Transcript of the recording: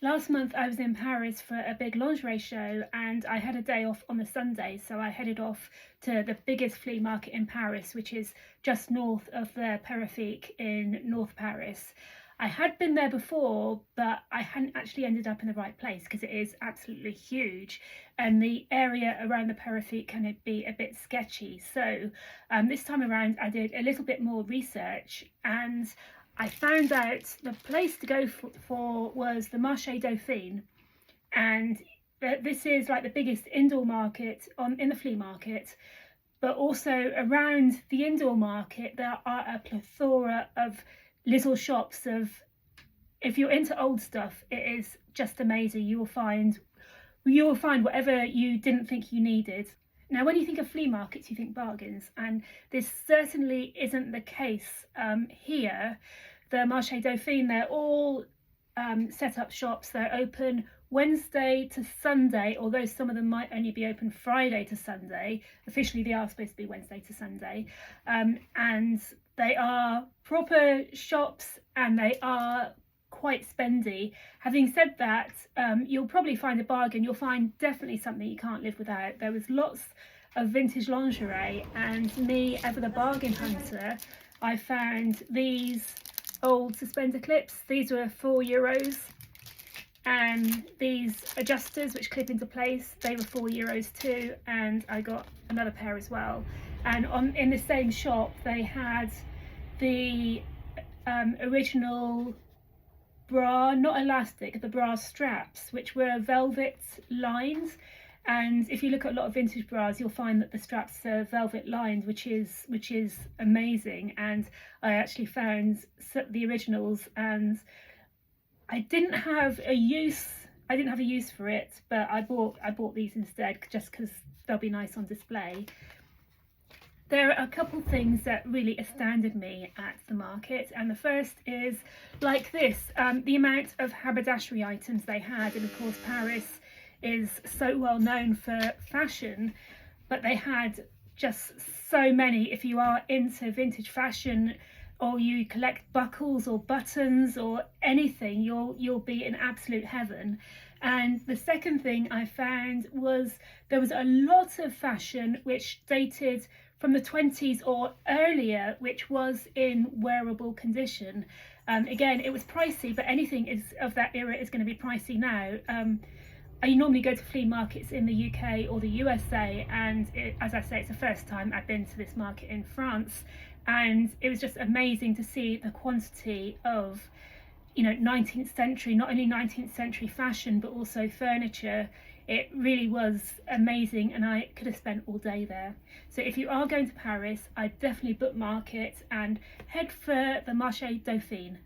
Last month I was in Paris for a big lingerie show and I had a day off on the Sunday, so I headed off to the biggest flea market in Paris, which is just north of the Périphérique in North Paris. I had been there before, but I hadn't actually ended up in the right place because it is absolutely huge and the area around the Périphérique can be a bit sketchy. So this time around I did a little bit more research and I found out the place to go for was the Marche Dauphine, and this is like the biggest indoor market in the flea market, but also around the indoor market there are a plethora of little shops of, if you're into old stuff, it is just amazing. You will find whatever you didn't think you needed. Now, when you think of flea markets, you think bargains, and this certainly isn't the case here. The Marche Dauphine, they're all set up shops. They're open Wednesday to Sunday, although some of them might only be open Friday to Sunday. Officially, they are supposed to be Wednesday to Sunday. And they are proper shops and they are quite spendy. Having said that, you'll probably find a bargain. You'll find definitely something you can't live without. There was lots of vintage lingerie, and me, ever the bargain hunter, I found these old suspender clips. These were €4, and these adjusters which clip into place, they were €4 too, and I got another pair as well. And in the same shop they had the original bra, not elastic, the bra straps, which were velvet lined. And if you look at a lot of vintage bras, you'll find that the straps are velvet lined, which is amazing. And I actually found the originals, and I didn't have a use for it, but I bought these instead just because they'll be nice on display. There are a couple things that really astounded me at the market, and the first is like this, the amount of haberdashery items they had. And of course Paris is so well known for fashion, but they had just so many. If you are into vintage fashion or you collect buckles or buttons or anything, you'll be in absolute heaven. And the second thing I found was there was a lot of fashion which dated from the 20s or earlier, which was in wearable condition. Again, it was pricey, but anything of that era is going to be pricey now. I normally go to flea markets in the UK or the USA, and as I say, it's the first time I've been to this market in France, and it was just amazing to see the quantity of 19th century, not only 19th century fashion but also furniture. It really was amazing, and I could have spent all day there. So if you are going to Paris, I definitely bookmark it and head for the Marche Dauphine.